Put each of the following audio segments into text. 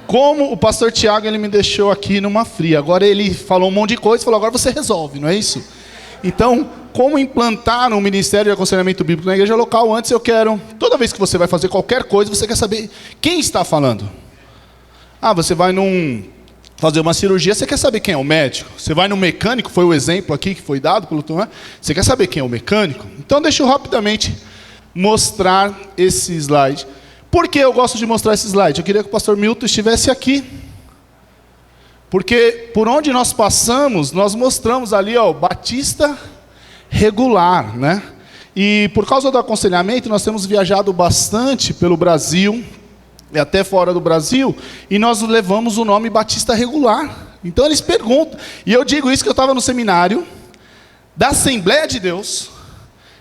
Como o pastor Tiago, ele me deixou aqui numa fria. Agora ele falou um monte de coisa e falou, agora você resolve, não é isso? Então, como implantar um ministério de aconselhamento bíblico na igreja local? Antes eu quero, toda vez que você vai fazer qualquer coisa, você quer saber quem está falando. Você vai fazer uma cirurgia, você quer saber quem é o médico. Você vai no mecânico, foi o exemplo aqui que foi dado pelo Tomé. Você quer saber quem é o mecânico? Então deixa eu rapidamente mostrar esse slide. Por que eu gosto de mostrar esse slide? Eu queria que o pastor Milton estivesse aqui. Porque por onde nós passamos, nós mostramos ali, ó, batista regular, né? E por causa do aconselhamento, nós temos viajado bastante pelo Brasil, e até fora do Brasil, e nós levamos o nome batista regular. Então eles perguntam, e eu digo isso que eu estava no seminário da Assembleia de Deus,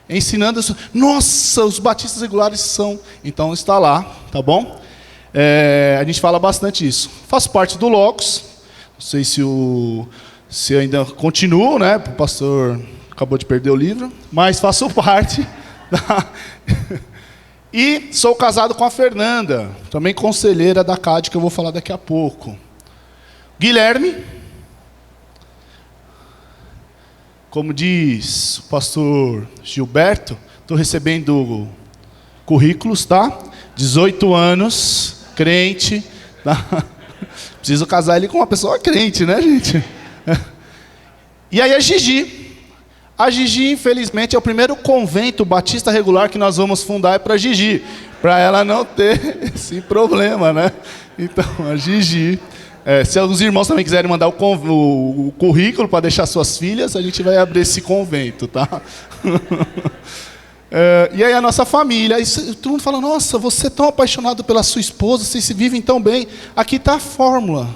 ensinando isso. Nossa, os batistas regulares são... Então está lá, tá bom? A gente fala bastante isso. Faço parte do Logos, não sei se ainda continuo, né? O pastor acabou de perder o livro, mas faço parte da... E sou casado com a Fernanda, também conselheira da CAD, que eu vou falar daqui a pouco. Guilherme, como diz o pastor Gilberto, estou recebendo currículos, tá? 18 anos, crente. Tá? Preciso casar ele com uma pessoa crente, né, gente? E aí a Gigi. A Gigi, infelizmente, é o primeiro convento batista regular que nós vamos fundar para a Gigi, para ela não ter esse problema, né? Então, a Gigi, se alguns irmãos também quiserem mandar o currículo para deixar suas filhas, a gente vai abrir esse convento, tá? E aí a nossa família, e todo mundo fala, nossa, você é tão apaixonado pela sua esposa, vocês se vivem tão bem. Aqui está a fórmula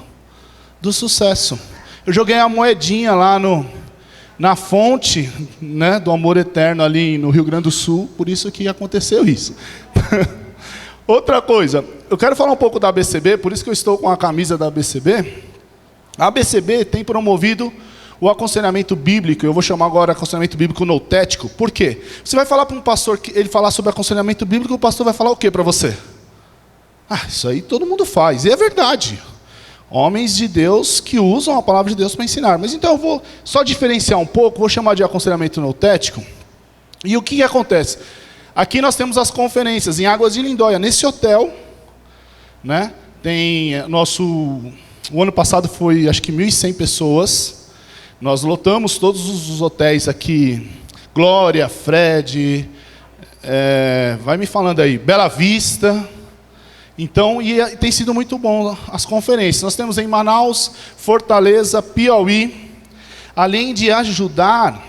do sucesso. Eu joguei a moedinha lá na fonte, né, do amor eterno ali no Rio Grande do Sul, por isso que aconteceu isso. Outra coisa, eu quero falar um pouco da ABCB, por isso que eu estou com a camisa da ABCB. A ABCB tem promovido o aconselhamento bíblico, eu vou chamar agora aconselhamento bíblico noutético. Por quê? Você vai falar para um pastor, que ele falar sobre aconselhamento bíblico, o pastor vai falar o quê para você? Isso aí todo mundo faz, e é verdade. Homens de Deus que usam a palavra de Deus para ensinar. Mas então eu vou só diferenciar um pouco, vou chamar de aconselhamento noutético. E o que acontece? Aqui nós temos as conferências em Águas de Lindóia, nesse hotel, né? Tem o ano passado foi acho que 1.100 pessoas. Nós lotamos todos os hotéis aqui. Glória, Fred, vai me falando aí, Bela Vista. Então, tem sido muito bom as conferências. Nós temos em Manaus, Fortaleza, Piauí, além de ajudar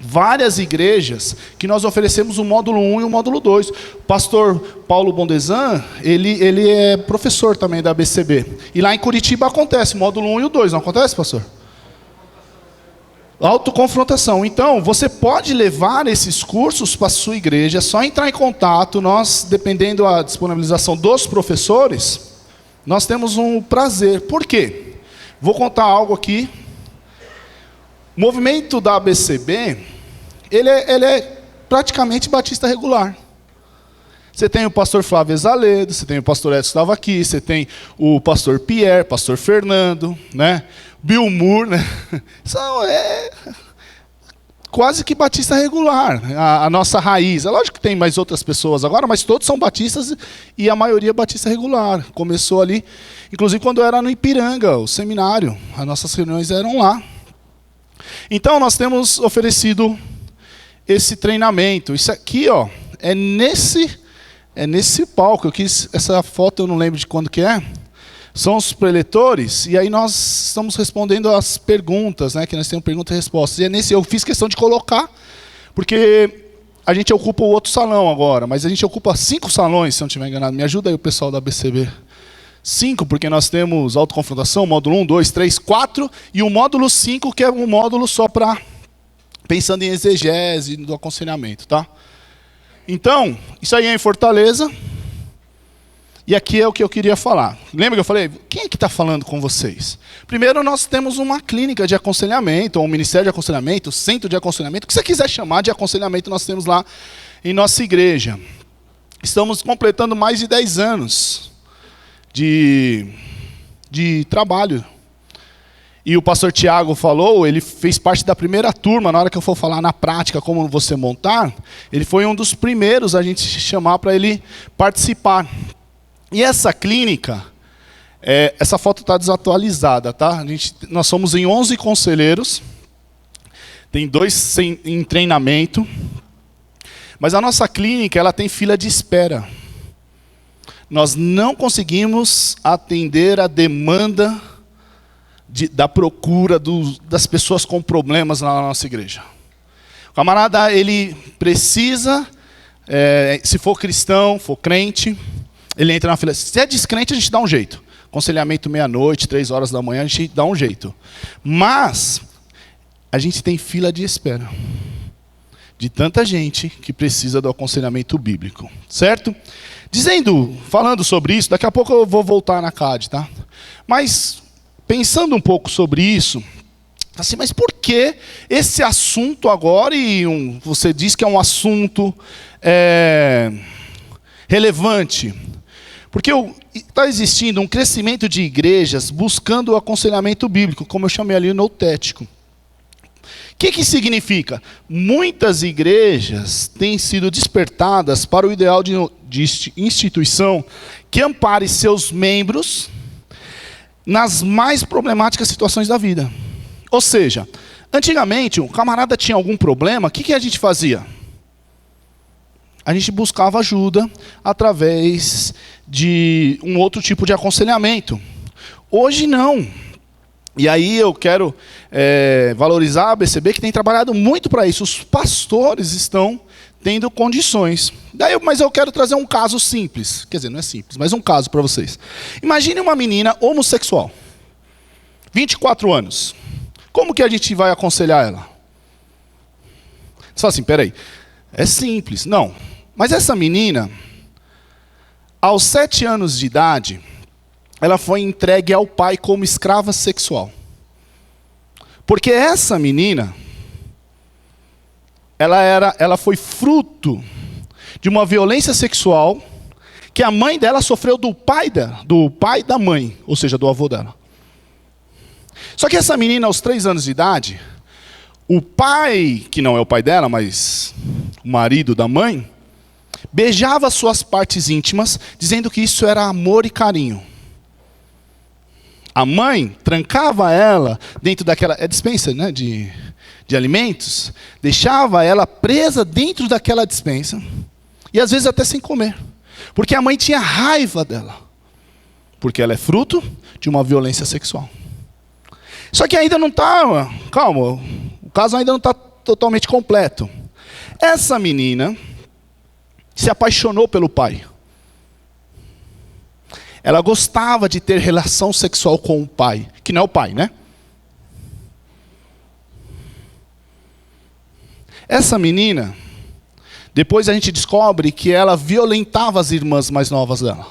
várias igrejas, que nós oferecemos o módulo 1 e o módulo 2. O pastor Paulo Bondezan, ele é professor também da ABCB. E lá em Curitiba acontece o módulo 1 e o 2, não acontece, pastor? Autoconfrontação. Então, você pode levar esses cursos para a sua igreja, é só entrar em contato. Nós, dependendo da disponibilização dos professores, nós temos um prazer. Por quê? Vou contar algo aqui. O movimento da ABCB, ele é praticamente batista regular. Você tem o pastor Flávio Exaledo, você tem o pastor Edson que estava aqui, você tem o pastor Pierre, pastor Fernando, né? Bill Moore, né? São quase que batista regular, a nossa raiz. É lógico que tem mais outras pessoas agora, mas todos são batistas e a maioria é batista regular. Começou ali, inclusive quando era no Ipiranga, o seminário, as nossas reuniões eram lá. Então nós temos oferecido esse treinamento. Isso aqui, ó, é nesse palco. Eu quis essa foto, eu não lembro de quando que é. São os preletores, e aí nós estamos respondendo as perguntas, né, que nós temos perguntas e respostas. E é nesse, eu fiz questão de colocar, porque a gente ocupa o outro salão agora, mas a gente ocupa 5 salões, se eu não estiver enganado. Me ajuda aí o pessoal da ABCB. 5, porque nós temos autoconfrontação, módulo 1, 2, 3, 4, e o módulo 5, que é um módulo só para, pensando em exegese do aconselhamento, tá? Então, isso aí é em Fortaleza. E aqui é o que eu queria falar. Lembra que eu falei? Quem é que está falando com vocês? Primeiro, nós temos uma clínica de aconselhamento, ou um ministério de aconselhamento, centro de aconselhamento, o que você quiser chamar de aconselhamento, nós temos lá em nossa igreja. Estamos completando mais de 10 anos de trabalho. E o pastor Tiago falou, ele fez parte da primeira turma, na hora que eu for falar na prática como você montar, ele foi um dos primeiros a gente chamar para ele participar. E essa clínica, essa foto está desatualizada, tá? Nós somos em 11 conselheiros, tem 2 em treinamento, mas a nossa clínica ela tem fila de espera. Nós não conseguimos atender a demanda da procura das pessoas com problemas na nossa igreja. O camarada, ele precisa, se for cristão, for crente, ele entra na fila. Se é descrente, a gente dá um jeito. Aconselhamento meia-noite, 3 horas da manhã, a gente dá um jeito. Mas a gente tem fila de espera de tanta gente que precisa do aconselhamento bíblico, certo? Falando sobre isso, daqui a pouco eu vou voltar na CAD, tá? Mas pensando um pouco sobre isso, assim, mas por que esse assunto agora, você diz que é um assunto relevante? Porque está existindo um crescimento de igrejas buscando o aconselhamento bíblico, como eu chamei ali no tético. O que significa? Muitas igrejas têm sido despertadas para o ideal de instituição que ampare seus membros nas mais problemáticas situações da vida. Ou seja, antigamente, o camarada tinha algum problema, o que a gente fazia? A gente buscava ajuda através de um outro tipo de aconselhamento. Hoje não. E aí eu quero valorizar a ABCB, que tem trabalhado muito para isso. Os pastores estão tendo condições. Mas eu quero trazer um caso simples. Quer dizer, não é simples, mas um caso para vocês. Imagine uma menina homossexual, 24 anos. Como que a gente vai aconselhar ela? Você fala assim, peraí, é simples. Não, mas essa menina, aos 7 anos de idade, ela foi entregue ao pai como escrava sexual. Porque essa menina, ela foi fruto de uma violência sexual que a mãe dela sofreu do pai da mãe, ou seja, do avô dela. Só que essa menina, aos 3 anos de idade, o pai, que não é o pai dela, mas o marido da mãe, beijava suas partes íntimas, dizendo que isso era amor e carinho. A mãe trancava ela dentro daquela despensa, né, de alimentos, deixava ela presa dentro daquela despensa, e às vezes até sem comer, porque a mãe tinha raiva dela, porque ela é fruto de uma violência sexual. Só que ainda não está, calma, o caso ainda não está totalmente completo. Essa menina se apaixonou pelo pai. Ela gostava de ter relação sexual com o pai, que não é o pai, né? Essa menina, depois a gente descobre que ela violentava as irmãs mais novas dela.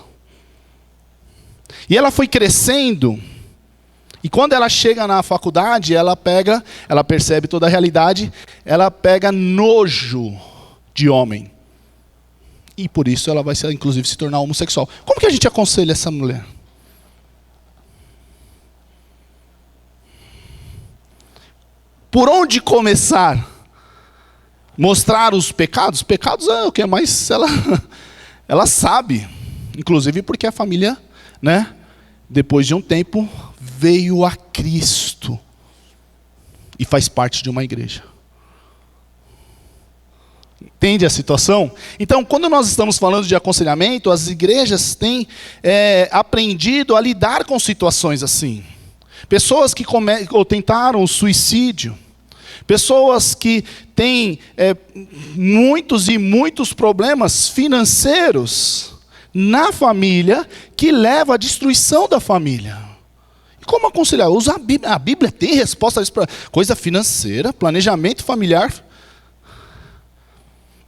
E ela foi crescendo, e quando ela chega na faculdade, ela percebe toda a realidade, ela pega nojo de homem. E por isso ela vai, inclusive, se tornar homossexual. Como que a gente aconselha essa mulher? Por onde começar? Mostrar os pecados? Pecados é o que mais ela sabe. Inclusive porque a família, né, depois de um tempo, veio a Cristo. E faz parte de uma igreja. Entende a situação? Então, quando nós estamos falando de aconselhamento, as igrejas têm aprendido a lidar com situações assim. Pessoas que tentaram o suicídio, pessoas que têm muitos e muitos problemas financeiros na família, que leva à destruição da família. E como aconselhar? Usa a Bíblia. A Bíblia tem resposta para coisa financeira, planejamento familiar.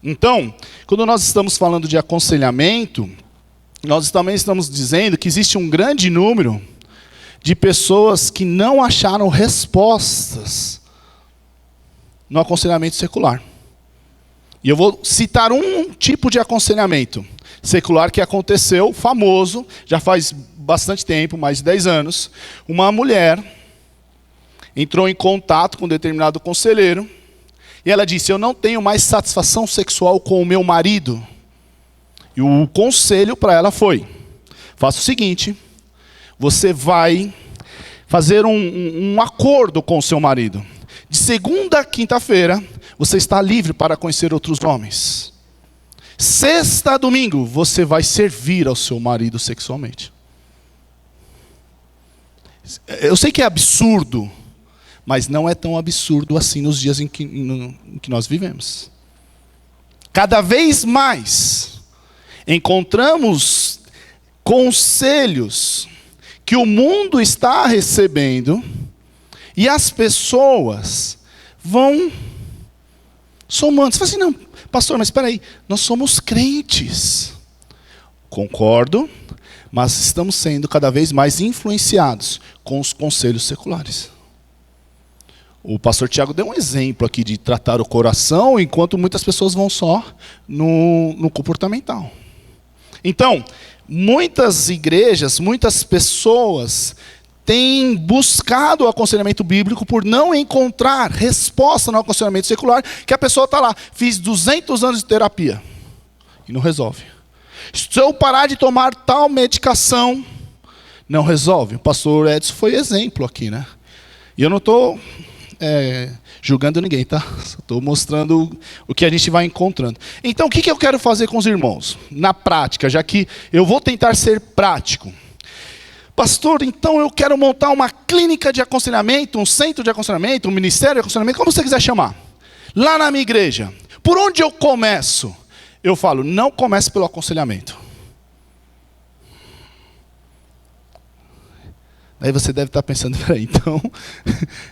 Então, quando nós estamos falando de aconselhamento, nós também estamos dizendo que existe um grande número de pessoas que não acharam respostas no aconselhamento secular. E eu vou citar um tipo de aconselhamento secular que aconteceu, famoso, já faz bastante tempo, mais de 10 anos, uma mulher entrou em contato com um determinado conselheiro e ela disse: eu não tenho mais satisfação sexual com o meu marido. E o conselho para ela foi: faça o seguinte, você vai fazer um acordo com o seu marido. De segunda a quinta-feira, você está livre para conhecer outros homens. Sexta a domingo, você vai servir ao seu marido sexualmente. Eu sei que é absurdo, mas não é tão absurdo assim nos dias em que nós vivemos. Cada vez mais encontramos conselhos que o mundo está recebendo e as pessoas vão somando. Você fala assim: não, pastor, mas espera aí, nós somos crentes. Concordo, mas estamos sendo cada vez mais influenciados com os conselhos seculares. O pastor Tiago deu um exemplo aqui de tratar o coração, enquanto muitas pessoas vão só no comportamental. Então, muitas igrejas, muitas pessoas têm buscado o aconselhamento bíblico por não encontrar resposta no aconselhamento secular, que a pessoa está lá, fiz 200 anos de terapia e não resolve. Se eu parar de tomar tal medicação, não resolve. O pastor Edson foi exemplo aqui, né? E eu não estou julgando ninguém, tá? Estou mostrando o que a gente vai encontrando. Então, o que eu quero fazer com os irmãos? Na prática, já que eu vou tentar ser prático. Pastor, então eu quero montar uma clínica de aconselhamento, um centro de aconselhamento, um ministério de aconselhamento, como você quiser chamar. Lá na minha igreja. Por onde eu começo? Eu falo: não comece pelo aconselhamento. Aí você deve estar pensando: peraí, então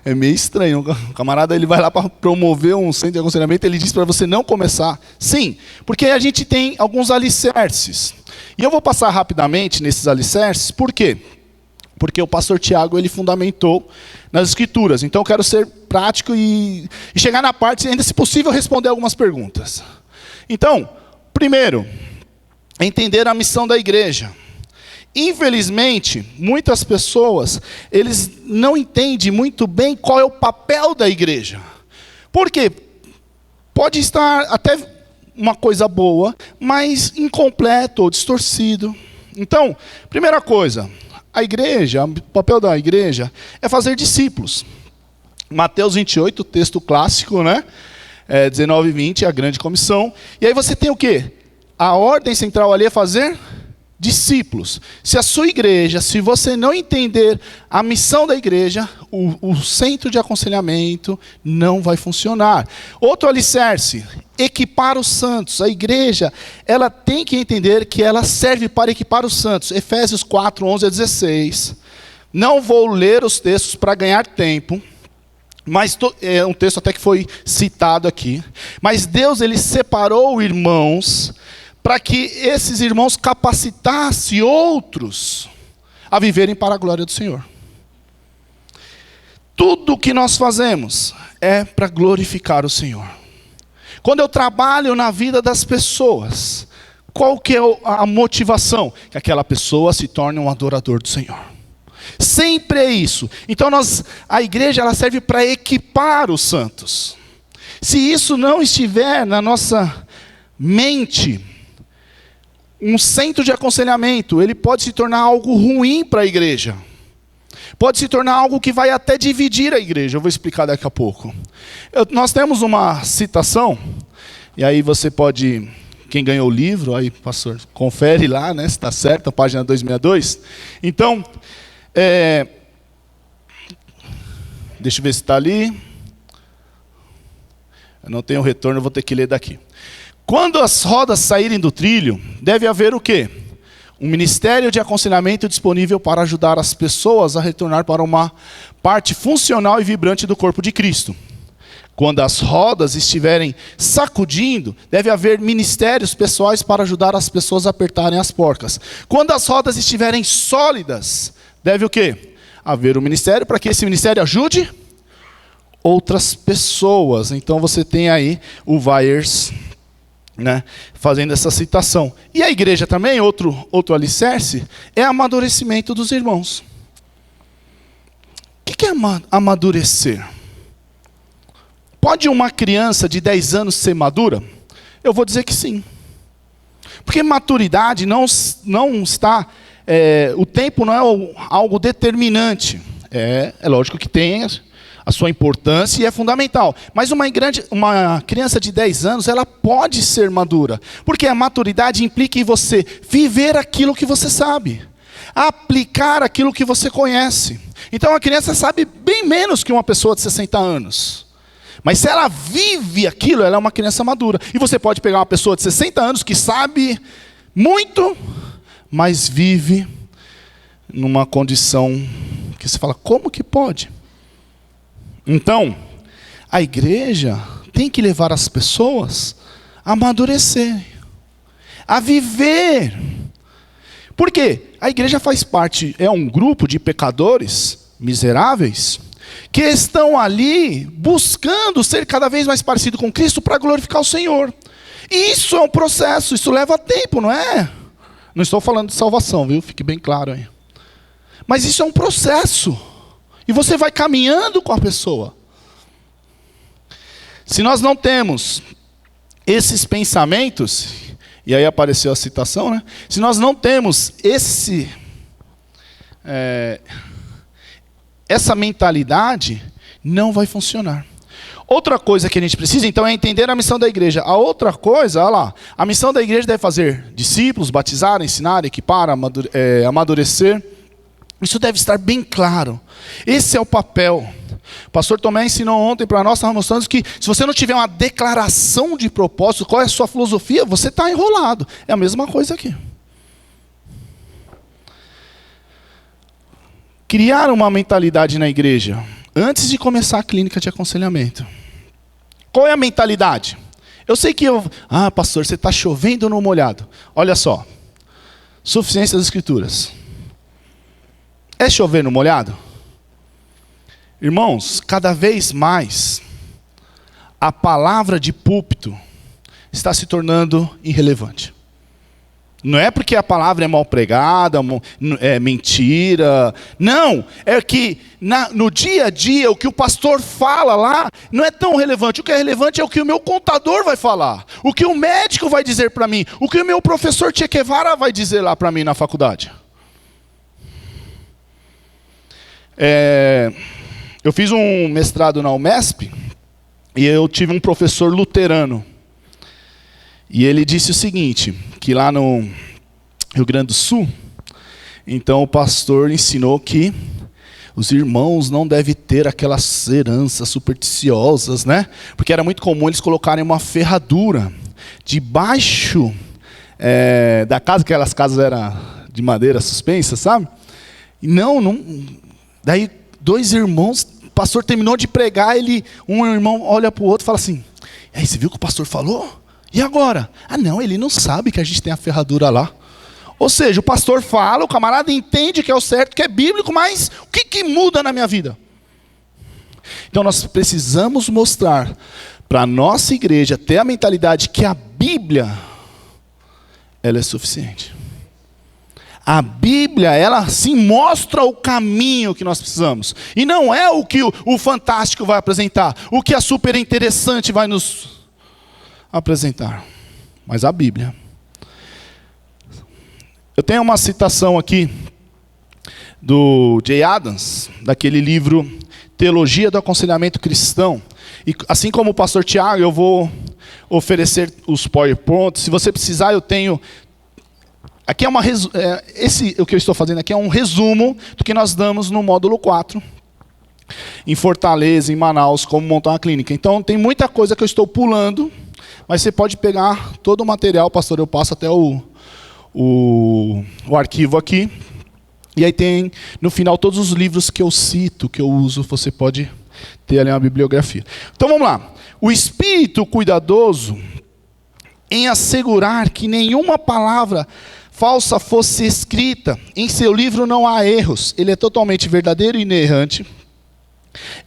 é meio estranho. O camarada ele vai lá para promover um centro de aconselhamento, ele diz para você não começar. Sim, porque a gente tem alguns alicerces. E eu vou passar rapidamente nesses alicerces. Por quê? Porque o pastor Tiago ele fundamentou nas escrituras. Então eu quero ser prático e chegar na parte, ainda se possível, responder algumas perguntas. Então, primeiro, entender a missão da igreja. Infelizmente, muitas pessoas, eles não entendem muito bem qual é o papel da igreja. Por quê? Pode estar até uma coisa boa, mas incompleto ou distorcido. Então, primeira coisa, a igreja, o papel da igreja é fazer discípulos. Mateus 28, texto clássico, né? 19 e 20, a grande comissão. E aí você tem o quê? A ordem central ali é fazer discípulos. Se a sua igreja, se você não entender a missão da igreja, o centro de aconselhamento não vai funcionar. Outro alicerce, equipar os santos. A igreja, ela tem que entender que ela serve para equipar os santos. Efésios 4, 11 a 16. Não vou ler os textos para ganhar tempo, mas é um texto até que foi citado aqui. Mas Deus, ele separou irmãos para que esses irmãos capacitassem outros a viverem para a glória do Senhor. Tudo o que nós fazemos é para glorificar o Senhor. Quando eu trabalho na vida das pessoas, qual que é a motivação? Que aquela pessoa se torne um adorador do Senhor. Sempre é isso. Então a igreja ela serve para equipar os santos. Se isso não estiver na nossa mente, um centro de aconselhamento, ele pode se tornar algo ruim para a igreja. Pode se tornar algo que vai até dividir a igreja. Eu vou explicar daqui a pouco. Nós temos uma citação, e aí você pode, quem ganhou o livro, aí pastor, confere lá, né, se está certo, a página 262. Então, deixa eu ver se está ali. Eu não tenho retorno, eu vou ter que ler daqui. Quando as rodas saírem do trilho, deve haver o quê? Um ministério de aconselhamento disponível para ajudar as pessoas a retornar para uma parte funcional e vibrante do corpo de Cristo. Quando as rodas estiverem sacudindo, deve haver ministérios pessoais para ajudar as pessoas a apertarem as porcas. Quando as rodas estiverem sólidas, deve o quê? Haver um ministério para que esse ministério ajude outras pessoas. Então você tem aí o Weyers né, fazendo essa citação. E a igreja também, outro alicerce, é amadurecimento dos irmãos. O que é amadurecer? Pode uma criança de 10 anos ser madura? Eu vou dizer que sim. Porque maturidade não está... o tempo não é algo determinante. É lógico que tem a sua importância e é fundamental. Mas uma criança de 10 anos, ela pode ser madura. Porque a maturidade implica em você viver aquilo que você sabe. Aplicar aquilo que você conhece. Então a criança sabe bem menos que uma pessoa de 60 anos. Mas se ela vive aquilo, ela é uma criança madura. E você pode pegar uma pessoa de 60 anos que sabe muito, mas vive numa condição que você fala, como que pode? Então, a igreja tem que levar as pessoas a amadurecer, a viver. Por quê? A igreja faz parte, é um grupo de pecadores miseráveis que estão ali buscando ser cada vez mais parecido com Cristo para glorificar o Senhor. E isso é um processo, isso leva tempo, não é? Não estou falando de salvação, viu? Fique bem claro aí. Mas isso é um processo. E você vai caminhando com a pessoa. Se nós não temos esses pensamentos, e aí apareceu a citação, né? Se nós não temos essa mentalidade, não vai funcionar. Outra coisa que a gente precisa, então, é entender a missão da igreja. A outra coisa, olha lá, a missão da igreja deve fazer discípulos, batizar, ensinar, equipar, amadurecer. Isso deve estar bem claro. Esse é o papel. O pastor Tomé ensinou ontem para nós, estava mostrando que se você não tiver uma declaração de propósito, qual é a sua filosofia, você está enrolado. É a mesma coisa aqui. Criar uma mentalidade na igreja, antes de começar a clínica de aconselhamento. Qual é a mentalidade? Eu sei que pastor, você está chovendo no molhado. Olha só, suficiência das escrituras. É chover no molhado? Irmãos, cada vez mais, a palavra de púlpito está se tornando irrelevante. Não é porque a palavra é mal pregada, é mentira. Não, é que no dia a dia, o que o pastor fala lá, não é tão relevante. O que é relevante é o que o meu contador vai falar. O que o médico vai dizer para mim. O que o meu professor Che Guevara vai dizer lá para mim na faculdade. Eu fiz um mestrado na UMESP e eu tive um professor luterano. E ele disse o seguinte, que lá no Rio Grande do Sul, então o pastor ensinou que os irmãos não devem ter aquelas heranças supersticiosas, né? Porque era muito comum eles colocarem uma ferradura debaixo da casa, aquelas casas eram de madeira suspensa, sabe? E daí 2 irmãos, o pastor terminou de pregar, um irmão olha para o outro e fala assim, e aí, você viu o que o pastor falou? E agora? Não, ele não sabe que a gente tem a ferradura lá. Ou seja, o pastor fala, o camarada entende que é o certo, que é bíblico, mas o que muda na minha vida? Então nós precisamos mostrar para a nossa igreja ter a mentalidade que a Bíblia, ela é suficiente. A Bíblia, ela sim mostra o caminho que nós precisamos. E não é o que o fantástico vai apresentar, o que a super interessante vai nos apresentar, mas a Bíblia. Eu tenho uma citação aqui do Jay Adams, daquele livro Teologia do Aconselhamento Cristão. E assim como o pastor Tiago, eu vou oferecer os PowerPoints. Se você precisar, eu tenho. Aqui o que eu estou fazendo aqui é um resumo do que nós damos no módulo 4. Em Fortaleza, em Manaus, como montar uma clínica. Então tem muita coisa que eu estou pulando. Mas você pode pegar todo o material, pastor, eu passo até o arquivo aqui. E aí tem, no final, todos os livros que eu cito, que eu uso, você pode ter ali uma bibliografia. Então vamos lá. O espírito cuidadoso em assegurar que nenhuma palavra falsa fosse escrita. Em seu livro não há erros. Ele é totalmente verdadeiro e inerrante.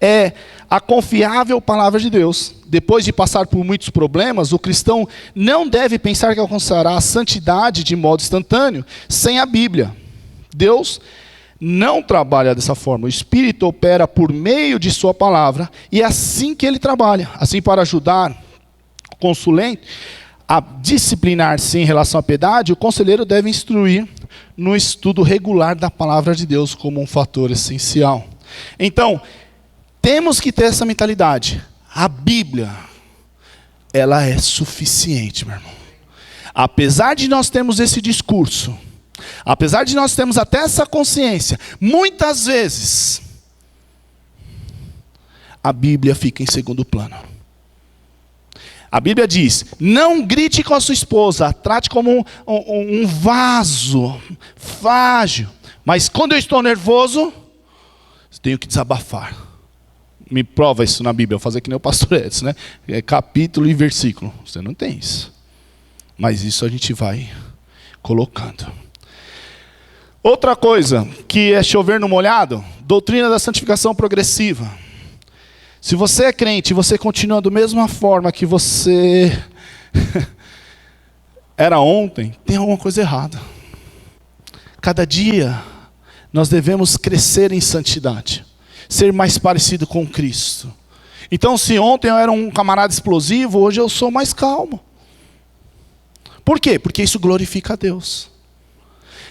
É a confiável palavra de Deus. Depois de passar por muitos problemas, o cristão não deve pensar que alcançará a santidade de modo instantâneo sem a Bíblia. Deus não trabalha dessa forma. O Espírito opera por meio de sua palavra e é assim que ele trabalha. Assim, para ajudar o consulente a disciplinar-se em relação à piedade, o conselheiro deve instruir no estudo regular da palavra de Deus como um fator essencial. Então, temos que ter essa mentalidade. A Bíblia, ela é suficiente, meu irmão. Apesar de nós termos esse discurso, apesar de nós termos até essa consciência, muitas vezes, a Bíblia fica em segundo plano. A Bíblia diz, não grite com a sua esposa, trate como um vaso frágil. Mas quando eu estou nervoso, tenho que desabafar. Me prova isso na Bíblia, eu vou fazer que nem o pastor Edson, né? É capítulo e versículo. Você não tem isso. Mas isso a gente vai colocando. Outra coisa, que é chover no molhado, doutrina da santificação progressiva. Se você é crente e você continua da mesma forma que você era ontem, tem alguma coisa errada. Cada dia nós devemos crescer em santidade, ser mais parecido com Cristo. Então, se ontem eu era um camarada explosivo, hoje eu sou mais calmo. Por quê? Porque isso glorifica a Deus.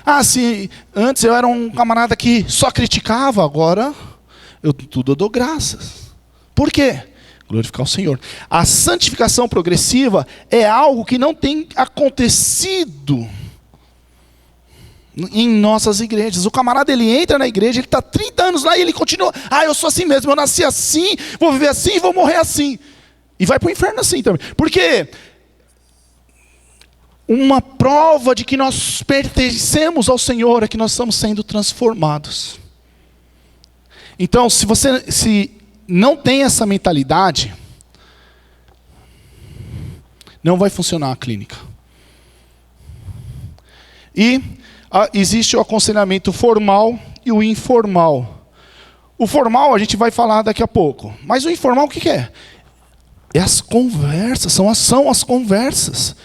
Ah, se antes eu era um camarada que só criticava, agora tudo eu dou graças. Por quê? Glorificar o Senhor. A santificação progressiva é algo que não tem acontecido em nossas igrejas. O camarada, ele entra na igreja, ele está 30 anos lá e ele continua. Ah, eu sou assim mesmo, eu nasci assim, vou viver assim, vou morrer assim. E vai para o inferno assim também. Por quê? Uma prova de que nós pertencemos ao Senhor é que nós estamos sendo transformados. Então, se você não tem essa mentalidade, não vai funcionar a clínica. E existe o aconselhamento formal e o informal. O formal a gente vai falar daqui a pouco. Mas o informal o que é? É as conversas, são as conversas.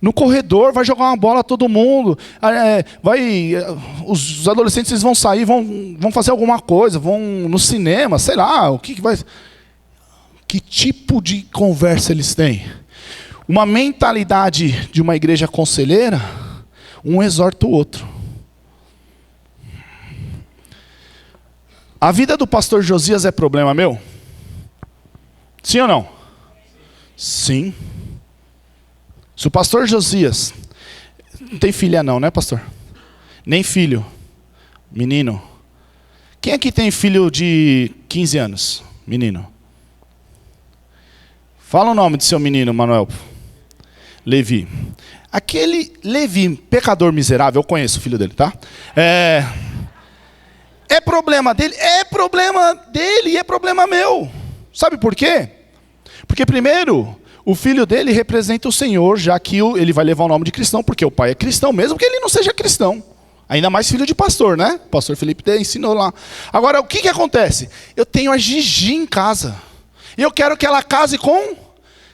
No corredor, vai jogar uma bola todo mundo. Os adolescentes eles vão sair, vão fazer alguma coisa, vão no cinema, sei lá, o que vai. Que tipo de conversa eles têm? Uma mentalidade de uma igreja conselheira, um exorta o outro. A vida do pastor Josias é problema meu? Sim ou não? Sim. Se o pastor Josias, não tem filha não, né pastor? Nem filho, menino. Quem aqui tem filho de 15 anos? Menino. Fala o nome do seu menino, Manuel. Levi. Aquele Levi, pecador miserável, eu conheço o filho dele, tá? É problema dele? É problema dele e é problema meu. Sabe por quê? Porque primeiro, o filho dele representa o Senhor, já que ele vai levar o nome de cristão, porque o pai é cristão, mesmo que ele não seja cristão. Ainda mais filho de pastor, né? O pastor Felipe ensinou lá. Agora, o que acontece? Eu tenho a Gigi em casa. E eu quero que ela case com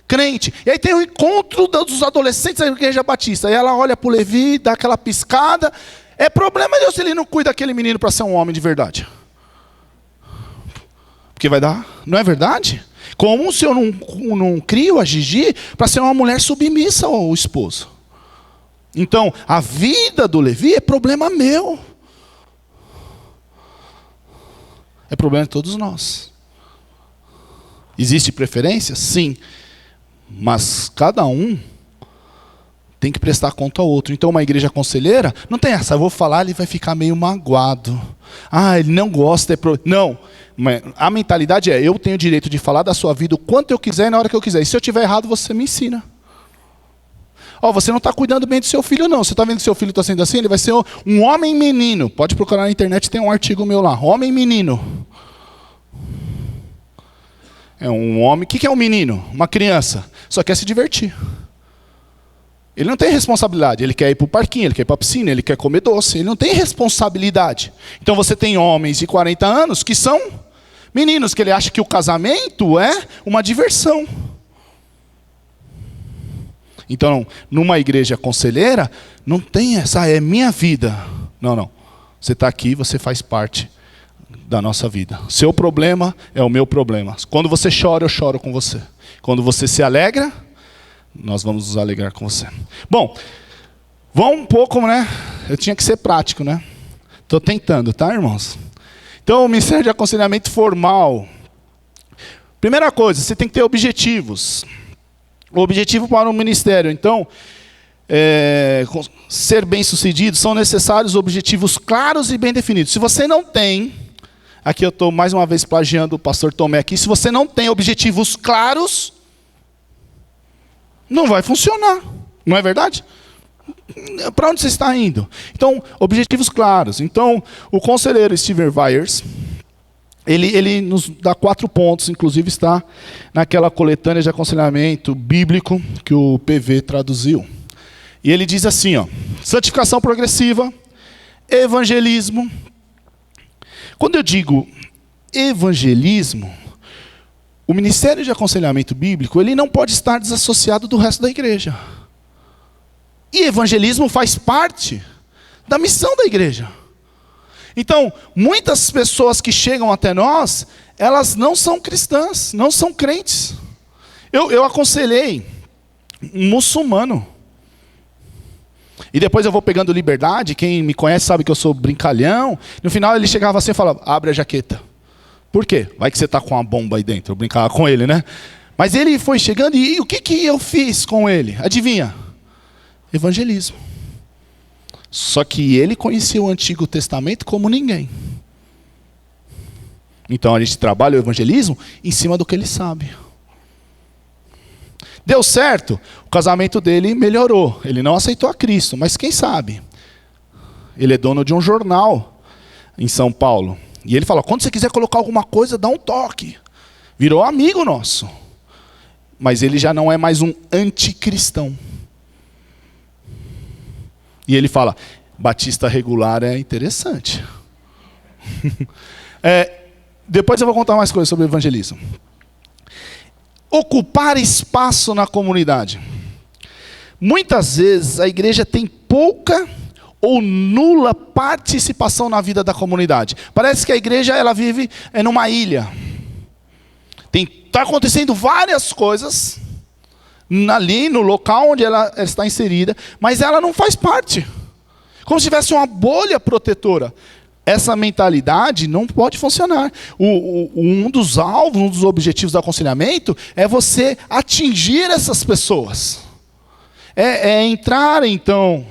crente. E aí tem o encontro dos adolescentes da igreja batista. E ela olha para o Levi, dá aquela piscada. É problema de Deus se ele não cuida daquele menino para ser um homem de verdade. Porque vai dar, não é verdade? Como se eu não crio a Gigi para ser uma mulher submissa ao esposo. Então, a vida do Levi é problema meu. É problema de todos nós. Existe preferência? Sim. Mas cada um tem que prestar conta ao outro. Então, uma igreja conselheira, não tem essa, eu vou falar, ele vai ficar meio magoado. Ah, ele não gosta. Não. A mentalidade é, eu tenho o direito de falar da sua vida o quanto eu quiser e na hora que eu quiser. E se eu estiver errado, você me ensina. Você não está cuidando bem do seu filho, não. Você está vendo que seu filho está sendo assim? Ele vai ser um homem menino. Pode procurar na internet, tem um artigo meu lá. Homem menino. É um homem. O que é um menino? Uma criança. Só quer se divertir. Ele não tem responsabilidade. Ele quer ir para o parquinho, ele quer ir para a piscina, ele quer comer doce. Ele não tem responsabilidade. Então você tem homens de 40 anos que são Meninos, que ele acha que o casamento é uma diversão. Então, numa igreja conselheira, não tem essa, é minha vida. Não. Você está aqui, você faz parte da nossa vida. Seu problema é o meu problema. Quando você chora, eu choro com você. Quando você se alegra, nós vamos nos alegrar com você. Bom, vamos um pouco, né? Eu tinha que ser prático, né? Estou tentando, tá, irmãos? Então, o ministério de aconselhamento formal. Primeira coisa, você tem que ter objetivos. O objetivo para um ministério. Então, ser bem-sucedido, são necessários objetivos claros e bem definidos. Se você não tem, aqui eu estou mais uma vez plagiando o pastor Tomé aqui, se você não tem objetivos claros, não vai funcionar. Não é verdade? Para onde você está indo? Então, objetivos claros. Então, o conselheiro Steve Viers, ele nos dá 4 pontos, inclusive está naquela coletânea de aconselhamento bíblico que o PV traduziu. E ele diz assim, ó, santificação progressiva, evangelismo. Quando eu digo evangelismo, o ministério de aconselhamento bíblico, ele não pode estar desassociado do resto da igreja. E evangelismo faz parte da missão da igreja. Então, muitas pessoas que chegam até nós, elas não são cristãs, não são crentes. Eu aconselhei um muçulmano. E depois eu vou pegando liberdade, quem me conhece sabe que eu sou brincalhão. No final ele chegava assim e falava, abre a jaqueta. Por quê? Vai que você está com uma bomba aí dentro. Eu brincava com ele, né? Mas ele foi chegando e o que eu fiz com ele? Adivinha? Evangelismo. Só que ele conhecia o Antigo Testamento como ninguém. Então a gente trabalha o evangelismo em cima do que ele sabe. Deu certo, o casamento dele melhorou. Ele não aceitou a Cristo, mas quem sabe? Ele é dono de um jornal em São Paulo. E ele fala, quando você quiser colocar alguma coisa, dá um toque. Virou amigo nosso. Mas ele já não é mais um anticristão. E ele fala, batista regular é interessante. Depois eu vou contar mais coisas sobre o evangelismo. Ocupar espaço na comunidade. Muitas vezes a igreja tem pouca ou nula participação na vida da comunidade. Parece que a igreja ela vive numa ilha. Está acontecendo várias coisas ali no local onde ela está inserida, mas ela não faz parte. Como se tivesse uma bolha protetora. Essa mentalidade não pode funcionar. Um dos alvos, um dos objetivos do aconselhamento é você atingir essas pessoas. Entrar, então,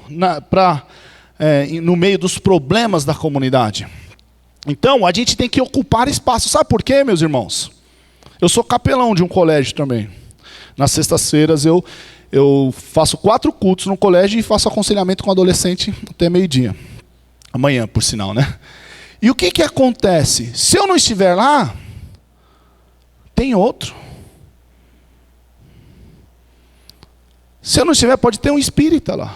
no meio dos problemas da comunidade. Então, a gente tem que ocupar espaço. Sabe por quê, meus irmãos? Eu sou capelão de um colégio também. Nas sextas-feiras eu faço 4 cultos no colégio e faço aconselhamento com adolescente até meio-dia. Amanhã, por sinal, né? E o que acontece? Se eu não estiver lá, tem outro. Se eu não estiver, pode ter um espírita lá.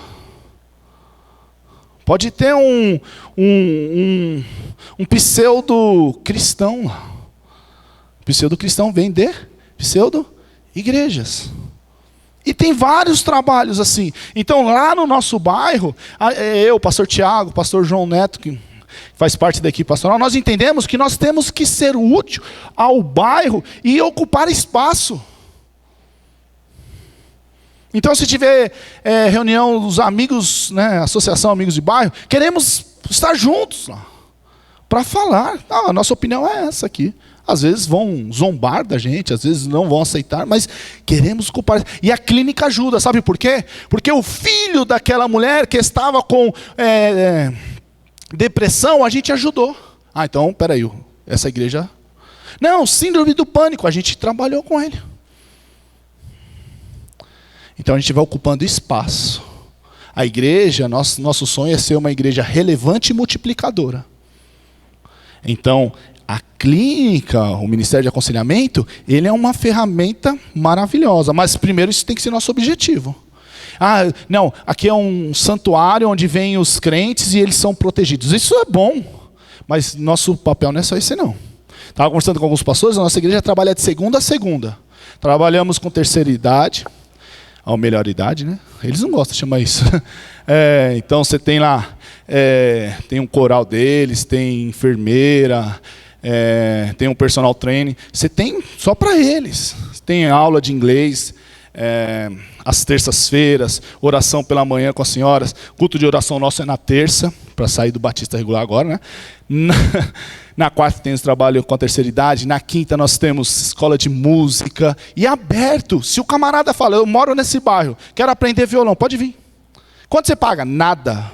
Pode ter um pseudo-cristão lá. Pseudo-cristão vem de pseudo-igrejas. E tem vários trabalhos assim. Então, lá no nosso bairro, eu, pastor Tiago, pastor João Neto, que faz parte da equipe pastoral, nós entendemos que nós temos que ser útil ao bairro e ocupar espaço. Então, se tiver reunião dos amigos, né, associação Amigos de Bairro, queremos estar juntos lá para falar. A nossa opinião é essa aqui. Às vezes vão zombar da gente, às vezes não vão aceitar, mas queremos ocupar. E a clínica ajuda, sabe por quê? Porque o filho daquela mulher que estava com depressão, a gente ajudou. Então, peraí, essa igreja... Não, síndrome do pânico, a gente trabalhou com ele. Então a gente vai ocupando espaço. A igreja, nosso sonho é ser uma igreja relevante e multiplicadora. Então, a clínica, o Ministério de Aconselhamento, ele é uma ferramenta maravilhosa. Mas primeiro isso tem que ser nosso objetivo. Não, aqui é um santuário onde vêm os crentes e eles são protegidos. Isso é bom, mas nosso papel não é só esse não. Estava conversando com alguns pastores, a nossa igreja trabalha de segunda a segunda. Trabalhamos com terceira idade, ou melhor idade, né? Eles não gostam de chamar isso. Então você tem lá, tem um coral deles, tem enfermeira, tem um personal training. Você tem só para eles. Tem aula de inglês, às terças-feiras, oração pela manhã com as senhoras. Culto de oração nosso é na terça, para sair do Batista regular agora, né? Na quarta temos trabalho com a terceira idade. Na quinta nós temos escola de música. E aberto. Se o camarada fala, eu moro nesse bairro, quero aprender violão, pode vir. Quanto você paga? Nada.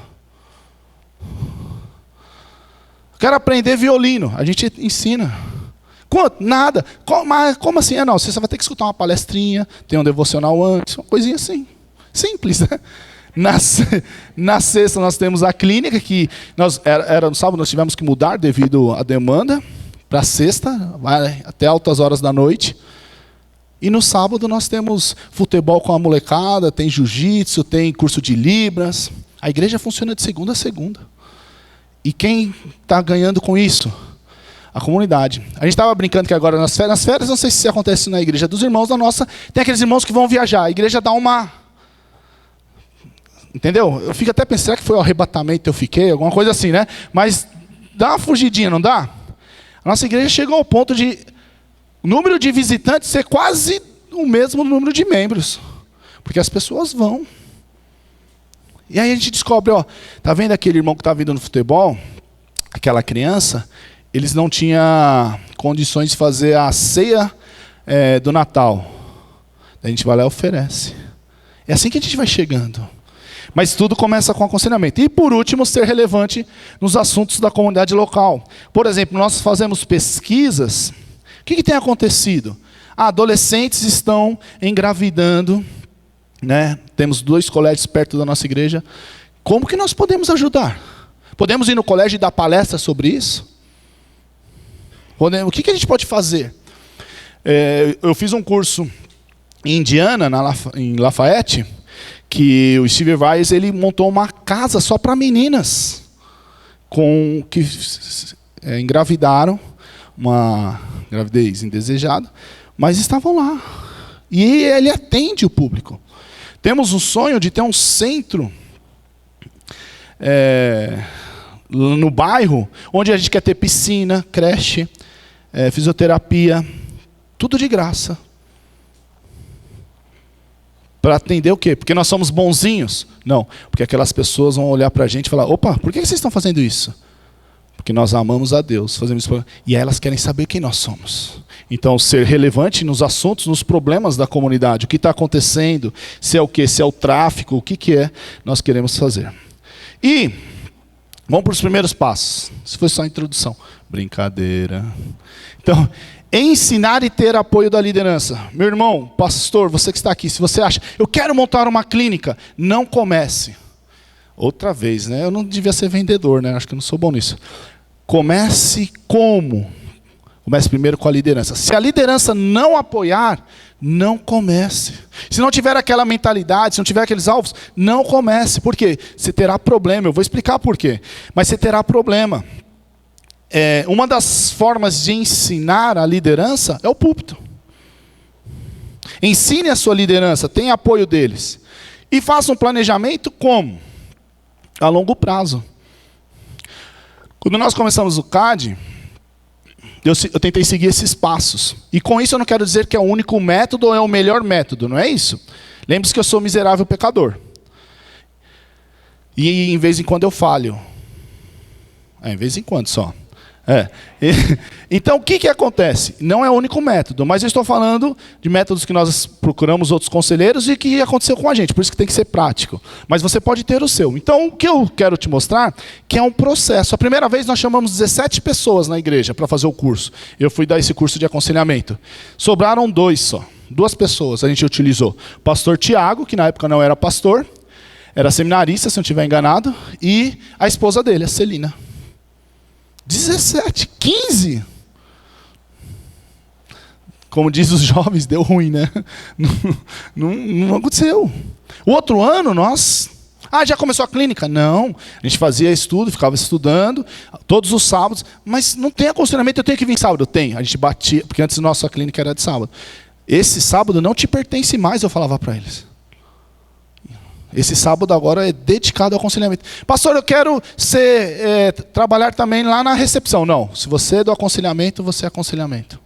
Quero aprender violino, a gente ensina. Quanto? Nada. Como assim? Não, você vai ter que escutar uma palestrinha, tem um devocional antes, uma coisinha assim. Simples, né? Na sexta nós temos a clínica, que era no sábado, nós tivemos que mudar devido à demanda, para sexta, vai até altas horas da noite. E no sábado nós temos futebol com a molecada, tem jiu-jitsu, tem curso de libras. A igreja funciona de segunda a segunda. E quem está ganhando com isso? A comunidade. A gente estava brincando que agora nas férias, não sei se isso acontece na igreja dos irmãos da nossa, tem aqueles irmãos que vão viajar, a igreja dá uma... Entendeu? Eu fico até pensando, será que foi o arrebatamento que eu fiquei? Alguma coisa assim, né? Mas dá uma fugidinha, não dá? A nossa igreja chegou ao ponto de o número de visitantes ser quase o mesmo número de membros. Porque as pessoas vão. E aí a gente descobre, ó, tá vendo aquele irmão que está vindo no futebol? Aquela criança, eles não tinham condições de fazer a ceia do Natal. Daí a gente vai lá e oferece. É assim que a gente vai chegando. Mas tudo começa com aconselhamento. E por último, ser relevante nos assuntos da comunidade local. Por exemplo, nós fazemos pesquisas. O que tem acontecido? Adolescentes estão engravidando, né? Temos 2 colégios perto da nossa igreja. Como que nós podemos ajudar? Podemos ir no colégio e dar palestra sobre isso? O que a gente pode fazer? Eu fiz um curso em Indiana, em Lafayette, que o Steve Weiss, ele montou uma casa só para meninas que engravidaram, uma gravidez indesejada, mas estavam lá. E ele atende o público. Temos o sonho de ter um centro no bairro, onde a gente quer ter piscina, creche, fisioterapia, tudo de graça. Para atender o quê? Porque nós somos bonzinhos? Não, porque aquelas pessoas vão olhar para a gente e falar, opa, por que vocês estão fazendo isso? Porque nós amamos a Deus, fazemos isso, e elas querem saber quem nós somos. Então, ser relevante nos assuntos, nos problemas da comunidade, o que está acontecendo, se é o quê? Se é o tráfico, o que é, nós queremos fazer. E vamos para os primeiros passos. Isso foi só a introdução. Brincadeira. Então, ensinar e ter apoio da liderança. Meu irmão, pastor, você que está aqui, se você acha, eu quero montar uma clínica, não comece. Outra vez, né? Eu não devia ser vendedor, né? Acho que eu não sou bom nisso. Comece como? Comece primeiro com a liderança. Se a liderança não apoiar, não comece. Se não tiver aquela mentalidade, se não tiver aqueles alvos, não comece. Por quê? Você terá problema. Eu vou explicar por quê. Mas você terá problema. Uma das formas de ensinar a liderança é o púlpito. Ensine a sua liderança, tenha apoio deles. E faça um planejamento como? A longo prazo. Quando nós começamos o CAD, eu tentei seguir esses passos. E com isso eu não quero dizer que é o único método ou é o melhor método, não é isso? Lembre-se que eu sou miserável pecador. E em vez em quando eu falho. Em vez em quando só. Então, o que acontece? Não é o único método, mas eu estou falando de métodos que nós procuramos outros conselheiros e que aconteceu com a gente, por isso que tem que ser prático. Mas você pode ter o seu. Então, o que eu quero te mostrar, que é um processo. A primeira vez nós chamamos 17 pessoas na igreja para fazer o curso. Eu fui dar esse curso de aconselhamento. Sobraram 2 só. 2 pessoas a gente utilizou. O pastor Tiago, que na época não era pastor, era seminarista, se não estiver enganado, e a esposa dele, a Celina. 17, 15. Como diz os jovens, deu ruim, né? Não aconteceu. O outro ano, nós Ah, já começou a clínica? Não. A gente fazia estudo, ficava estudando, todos os sábados, mas não tem aconselhamento, eu tenho que vir sábado? Tem. A gente batia, porque antes nossa clínica era de sábado. Esse sábado não te pertence mais, eu falava para eles. Esse sábado agora é dedicado ao aconselhamento. Pastor, eu quero trabalhar também lá na recepção. Não, se você é do aconselhamento, você é aconselhamento.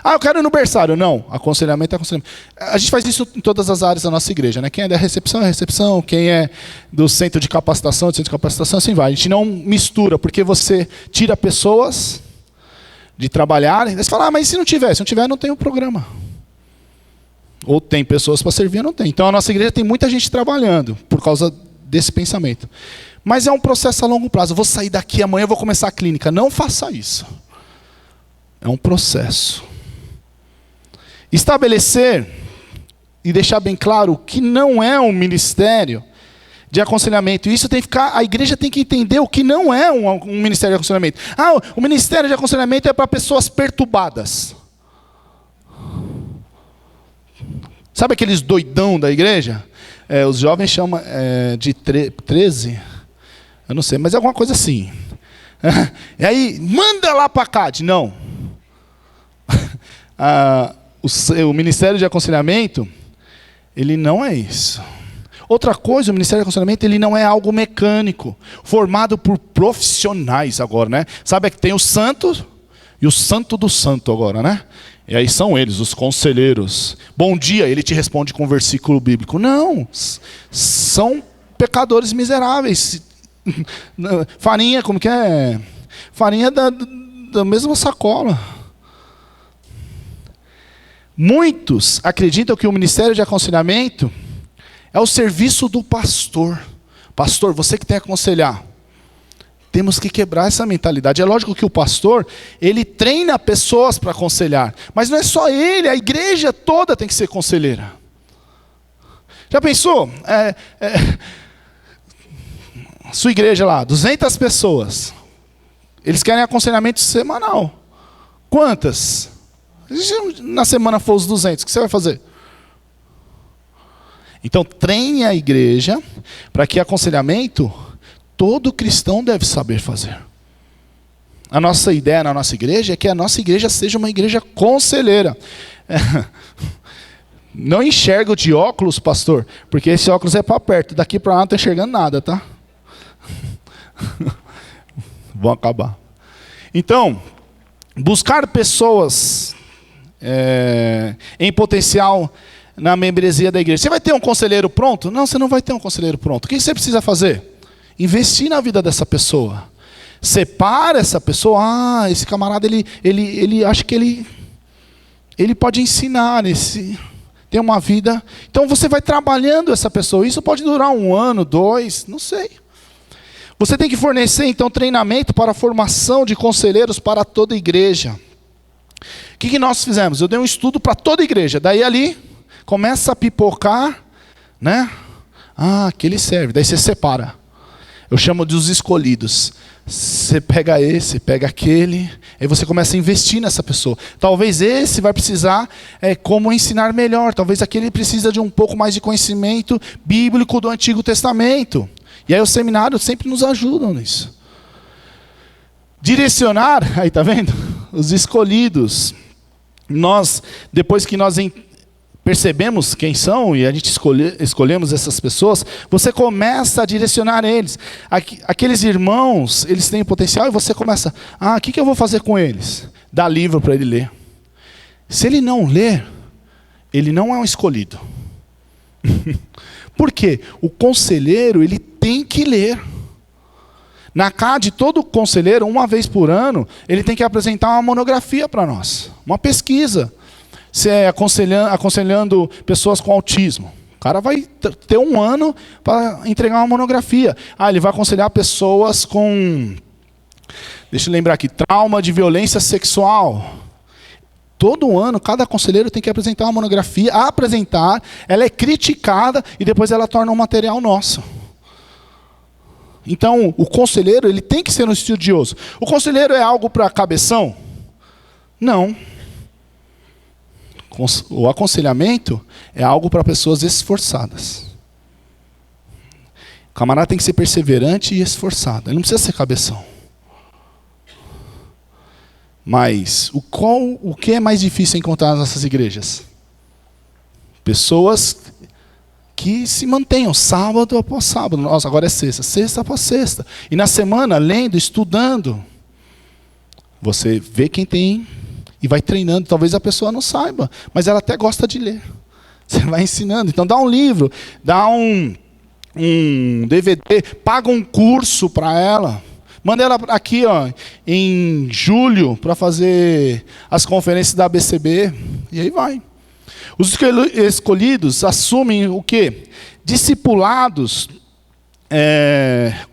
Ah, eu quero ir no berçário. Não, aconselhamento é aconselhamento. A gente faz isso em todas as áreas da nossa igreja, né? Quem é da recepção é recepção, quem é do centro de capacitação, assim vai. A gente não mistura, porque você tira pessoas de trabalhar, e você fala, mas se não tiver? Se não tiver, não tem o programa. Ou tem pessoas para servir, ou não tem. Então a nossa igreja tem muita gente trabalhando, por causa desse pensamento. Mas é um processo a longo prazo. Eu vou sair daqui amanhã, eu vou começar a clínica. Não faça isso. É um processo. Estabelecer e deixar bem claro que não é um ministério de aconselhamento. Isso tem que ficar, a igreja tem que entender o que não é um ministério de aconselhamento. Ah, o ministério de aconselhamento é para pessoas perturbadas. Sabe aqueles doidão da igreja? Os jovens chamam de 13, eu não sei, mas é alguma coisa assim. E aí, manda lá para cá. Não. O ministério de aconselhamento, ele não é isso. Outra coisa, o ministério de aconselhamento, ele não é algo mecânico, formado por profissionais agora, né? Sabe que tem o santo e o santo do santo agora, né? E aí são eles, os conselheiros. Bom dia, ele te responde com um versículo bíblico. Não, são pecadores miseráveis. Farinha, como que é? Farinha da mesma sacola. Muitos acreditam que o ministério de aconselhamento é o serviço do pastor. Pastor, você que tem que aconselhar. Temos que quebrar essa mentalidade. É lógico que o pastor, ele treina pessoas para aconselhar. Mas não é só ele, a igreja toda tem que ser conselheira. Já pensou? Sua igreja lá, 200 pessoas. Eles querem aconselhamento semanal. Quantas? Na semana for os 200, o que você vai fazer? Então, treine a igreja para que aconselhamento todo cristão deve saber fazer. A nossa ideia na nossa igreja é que a nossa igreja seja uma igreja conselheira. Não enxergo de óculos, pastor, porque esse óculos é para perto. Daqui para lá não estou enxergando nada, tá? Vão acabar. Então, buscar pessoas em potencial na membresia da igreja. Você vai ter um conselheiro pronto? Não, você não vai ter um conselheiro pronto. O que você precisa fazer? Investir na vida dessa pessoa. Separa essa pessoa. Ah, esse camarada, ele acha que ele pode ensinar, tem uma vida. Então você vai trabalhando essa pessoa. Isso pode durar 1 ano, 2, não sei. Você tem que fornecer, então, treinamento para a formação de conselheiros para toda a igreja. O que nós fizemos? Eu dei um estudo para toda a igreja. Daí ali, começa a pipocar, né? Ah, aquele serve. Daí você separa. Eu chamo de os escolhidos. Você pega esse, pega aquele, aí você começa a investir nessa pessoa. Talvez esse vai precisar como ensinar melhor. Talvez aquele precisa de um pouco mais de conhecimento bíblico do Antigo Testamento. E aí os seminários sempre nos ajudam nisso. Direcionar, aí tá vendo? Os escolhidos. Nós, depois que nós percebemos quem são e a gente escolhemos essas pessoas, você começa a direcionar eles. Aqueles irmãos, eles têm potencial e você começa, o que eu vou fazer com eles? Dá livro para ele ler. Se ele não ler, ele não é um escolhido. Por quê? O conselheiro, ele tem que ler. Na CAD, todo conselheiro, uma vez por ano, ele tem que apresentar uma monografia para nós, uma pesquisa. Se é aconselhando pessoas com autismo. O cara vai ter 1 ano para entregar uma monografia. Ele vai aconselhar pessoas com, deixa eu lembrar aqui, trauma de violência sexual. Todo ano, cada conselheiro tem que apresentar uma monografia, ela é criticada e depois ela torna um material nosso. Então, o conselheiro, ele tem que ser um estudioso. O conselheiro é algo para cabeção? Não. O aconselhamento é algo para pessoas esforçadas. O camarada tem que ser perseverante e esforçado. Ele não precisa ser cabeção. Mas o que é mais difícil encontrar nas nossas igrejas? Pessoas que se mantenham sábado após sábado. Nossa, agora é sexta. Sexta após sexta. E na semana, lendo, estudando. Você vê quem tem e vai treinando. Talvez a pessoa não saiba, mas ela até gosta de ler. Você vai ensinando. Então dá um livro, dá um DVD, paga um curso para ela. Manda ela aqui, ó, em julho, para fazer as conferências da ABCB. E aí vai. Os escolhidos assumem o quê? Discipulados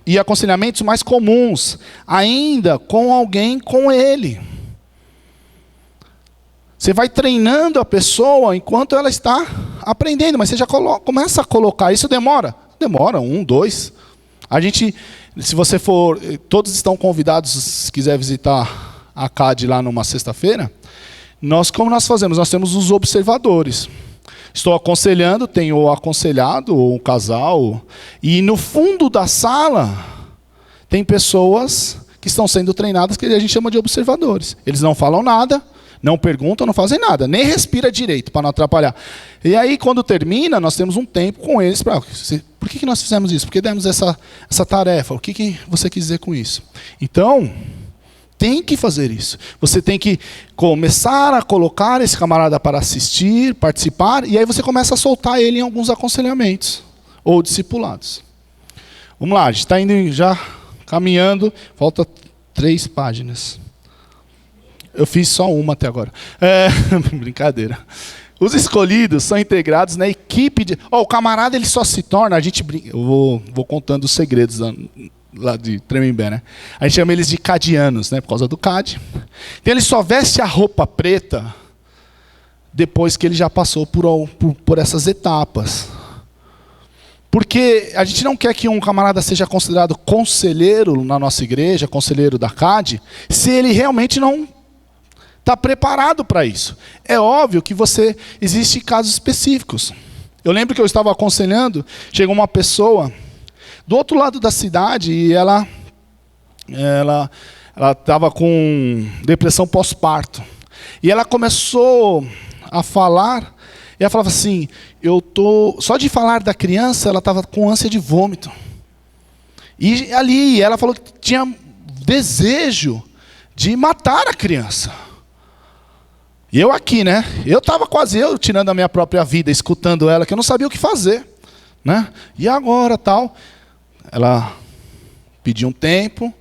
e aconselhamentos mais comuns, ainda com alguém com ele. Você vai treinando a pessoa enquanto ela está aprendendo, mas você já começa a colocar. Isso demora? Demora, 1, 2. A gente, se você for, todos estão convidados, se quiser visitar a CAD lá numa sexta-feira. Como nós fazemos? Nós temos os observadores. Estou aconselhando, tenho aconselhado um casal, e no fundo da sala tem pessoas que estão sendo treinadas que a gente chama de observadores. Eles não falam nada, não perguntam, não fazem nada, nem respira direito para não atrapalhar. E aí, quando termina, nós temos um tempo com eles para... Por que nós fizemos isso? Por que demos essa tarefa? O que você quis dizer com isso? Então, tem que fazer isso. Você tem que começar a colocar esse camarada para assistir, participar, e aí você começa a soltar ele em alguns aconselhamentos ou discipulados. Vamos lá, a gente está indo já caminhando, falta 3 páginas. Eu fiz só uma até agora. Brincadeira. Os escolhidos são integrados na equipe de... o camarada ele só se torna... Eu vou contando os segredos lá de Tremembé, né? A gente chama eles de cadianos, né? Por causa do CAD. Então ele só veste a roupa preta depois que ele já passou por essas etapas. Porque a gente não quer que um camarada seja considerado conselheiro na nossa igreja, conselheiro da CAD, se ele realmente não está preparado para isso. É óbvio que existem casos específicos. Eu lembro que eu estava aconselhando, chegou uma pessoa do outro lado da cidade e ela estava com depressão pós-parto. E ela começou a falar, e ela falava assim, só de falar da criança, ela estava com ânsia de vômito. E ali, ela falou que tinha desejo de matar a criança. E eu aqui, né? Eu estava quase tirando a minha própria vida, escutando ela, que eu não sabia o que fazer, né? E agora, tal, ela pediu um tempo,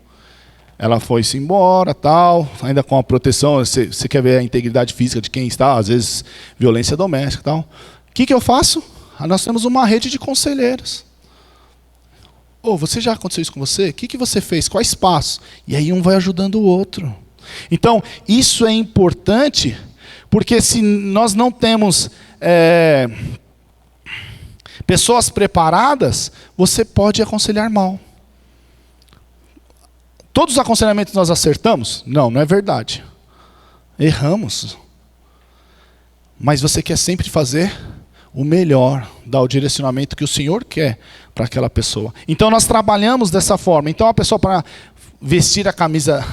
ela foi-se embora, tal, ainda com a proteção, você quer ver a integridade física de quem está, às vezes violência doméstica, tal. O que eu faço? Nós temos uma rede de conselheiros. Você já aconteceu isso com você? O que você fez? Quais passos? E aí um vai ajudando o outro. Então, isso é importante, porque se nós não temos pessoas preparadas, você pode aconselhar mal. Todos os aconselhamentos nós acertamos? Não é verdade. Erramos. Mas você quer sempre fazer o melhor, dar o direcionamento que o Senhor quer para aquela pessoa. Então nós trabalhamos dessa forma. Então a pessoa, para vestir a camisa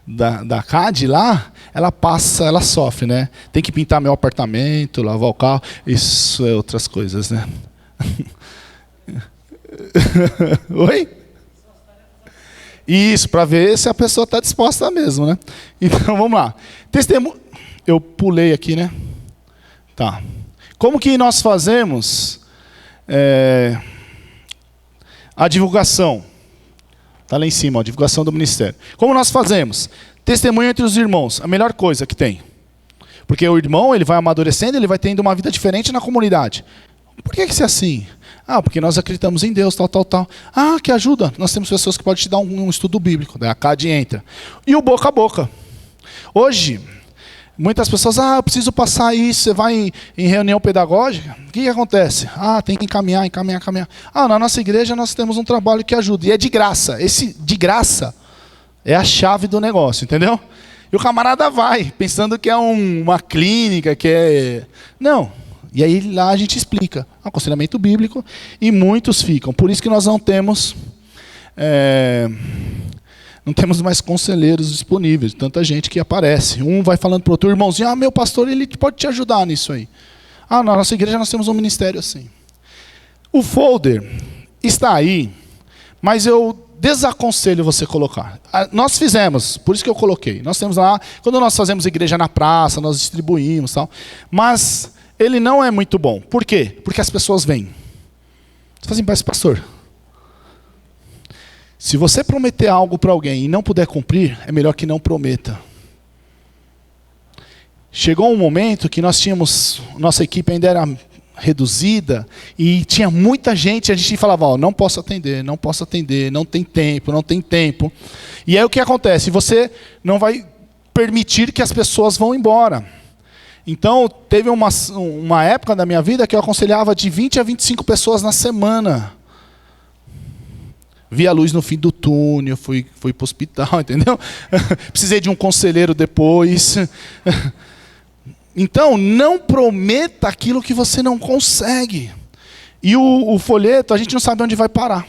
da CAD lá, ela sofre, né? Tem que pintar meu apartamento, lavar o carro, isso é outras coisas, né? Oi? Isso, para ver se a pessoa está disposta mesmo, né? Então vamos lá. Eu pulei aqui, né? Tá. Como que nós fazemos a divulgação? Está lá em cima, a divulgação do ministério. Como nós fazemos? Testemunho entre os irmãos, a melhor coisa que tem. Porque o irmão, ele vai amadurecendo, ele vai tendo uma vida diferente na comunidade. Por que isso é assim? Porque nós acreditamos em Deus, tal. Que ajuda. Nós temos pessoas que podem te dar um estudo bíblico. Daí a CAD entra. E o boca a boca. Hoje, muitas pessoas, eu preciso passar isso. Você vai em reunião pedagógica, o que acontece? Tem que encaminhar. Na nossa igreja nós temos um trabalho que ajuda. E é de graça. Esse de graça é a chave do negócio, entendeu? E o camarada vai, pensando que é uma clínica, que é... Não. E aí lá a gente explica. aconselhamento bíblico, e muitos ficam. Por isso que nós não temos mais conselheiros disponíveis, tanta gente que aparece. Um vai falando para o outro, irmãozinho, meu pastor, ele pode te ajudar nisso aí. Na nossa igreja nós temos um ministério assim. O folder está aí, mas eu desaconselho você colocar. Nós fizemos, por isso que eu coloquei. Nós temos lá, quando nós fazemos igreja na praça, nós distribuímos, tal, mas ele não é muito bom. Por quê? Porque as pessoas vêm. Você fala assim, mas pastor, se você prometer algo para alguém e não puder cumprir, é melhor que não prometa. Chegou um momento que nós tínhamos, nossa equipe ainda era reduzida, e tinha muita gente, a gente falava, não posso atender, não tem tempo. E aí o que acontece? Você não vai permitir que as pessoas vão embora. Então, teve uma época da minha vida que eu aconselhava de 20 a 25 pessoas na semana. Vi a luz no fim do túnel, fui para o hospital, entendeu? Precisei de um conselheiro depois. Então, não prometa aquilo que você não consegue. E o folheto, a gente não sabe onde vai parar.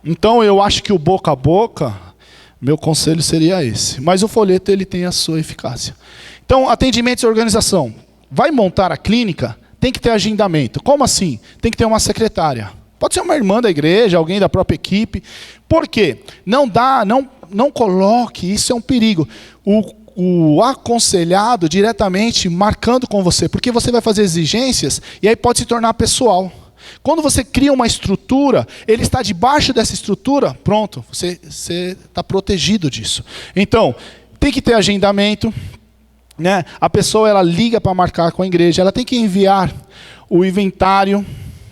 Então, eu acho que o boca a boca, meu conselho seria esse. Mas o folheto, ele tem a sua eficácia. Então, atendimentos e organização. Vai montar a clínica, tem que ter agendamento. Como assim? Tem que ter uma secretária. Pode ser uma irmã da igreja, alguém da própria equipe. Por quê? Não coloque, isso é um perigo. O aconselhado diretamente marcando com você, porque você vai fazer exigências e aí pode se tornar pessoal. Quando você cria uma estrutura, ele está debaixo dessa estrutura, pronto, você está protegido disso. Então, tem que ter agendamento, né? A pessoa ela liga para marcar com a igreja, ela tem que enviar o inventário.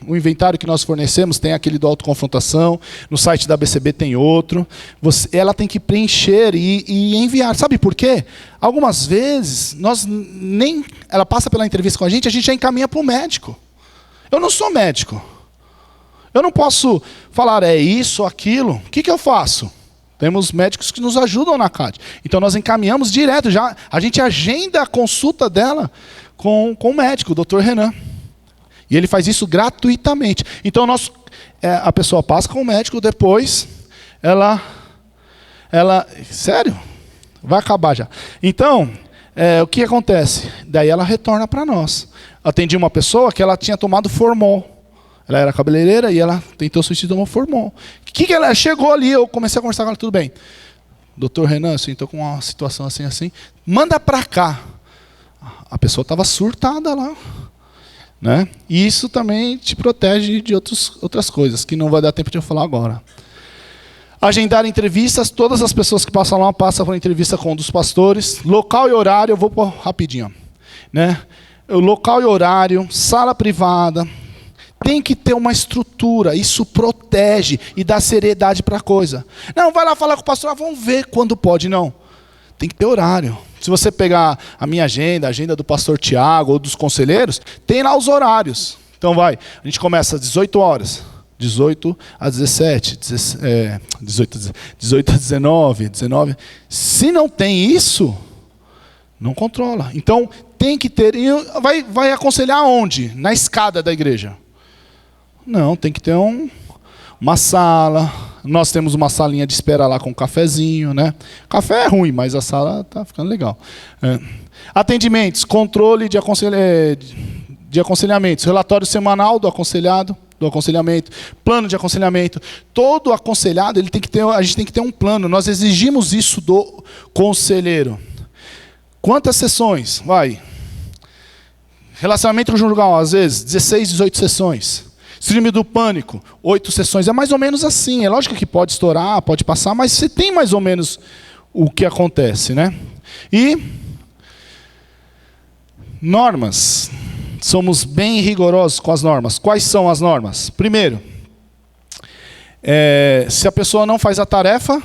O inventário que nós fornecemos tem aquele do autoconfrontação, no site da BCB tem outro. Ela tem que preencher e enviar. Sabe por quê? Algumas vezes, ela passa pela entrevista com a gente já encaminha para o médico. Eu não sou médico. Eu não posso falar, isso, aquilo. O que eu faço? Temos médicos que nos ajudam na CAD. Então nós encaminhamos direto. A gente agenda a consulta dela com o médico, o Dr. Renan. E ele faz isso gratuitamente. Então, a pessoa passa com o médico, depois ela... Sério? Vai acabar já. Então, o que acontece? Daí ela retorna para nós. Atendi uma pessoa que ela tinha tomado Formol. Ela era cabeleireira e ela tentou substituir uma Formol. Que ela chegou ali, eu comecei a conversar com ela, tudo bem. Doutor Renan, eu estou com uma situação assim. Manda para cá. A pessoa estava surtada lá. Né? E isso também te protege de outras coisas, que não vai dar tempo de eu falar agora. Agendar entrevistas, todas as pessoas que passam lá passam por entrevista com um dos pastores. Local e horário, eu vou pôr rapidinho. Né? O local e horário, sala privada. Tem que ter uma estrutura, isso protege e dá seriedade para a coisa. Não, vai lá falar com o pastor, vamos ver quando pode. Não, tem que ter horário. Se você pegar a minha agenda, a agenda do pastor Tiago ou dos conselheiros, tem lá os horários. Então a gente começa às 18 horas, 18 às 17, 18 às 19. Se não tem isso, não controla. Então tem que ter. E vai aconselhar onde? Na escada da igreja. Não, tem que ter uma sala. Nós temos uma salinha de espera lá com um cafezinho, né? Café é ruim, mas a sala está ficando legal. Atendimentos, controle de aconselhamentos, relatório semanal do aconselhamento, plano de aconselhamento. Todo aconselhado, a gente tem que ter um plano. Nós exigimos isso do conselheiro. Quantas sessões? Relacionamento conjugal, às vezes, 16, 18 sessões. Síndrome do pânico, 8 sessões. É mais ou menos assim. É lógico que pode estourar, pode passar, mas você tem mais ou menos o que acontece, né? E normas. Somos bem rigorosos com as normas. Quais são as normas? Primeiro, se a pessoa não faz a tarefa,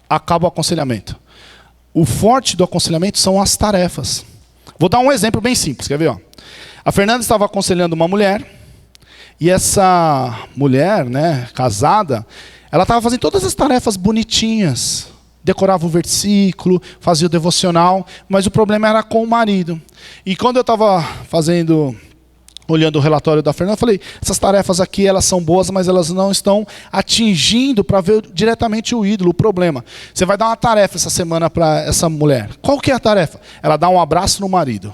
acaba o aconselhamento. O forte do aconselhamento são as tarefas. Vou dar um exemplo bem simples, quer ver? A Fernanda estava aconselhando uma mulher. E essa mulher, né, casada, ela estava fazendo todas as tarefas bonitinhas. Decorava o versículo, fazia o devocional, mas o problema era com o marido. E quando eu estava fazendo olhando o relatório da Fernanda, eu falei, essas tarefas aqui, elas são boas, mas elas não estão atingindo para ver diretamente o ídolo, o problema. Você vai dar uma tarefa essa semana para essa mulher. Qual que é a tarefa? Ela dá um abraço no marido.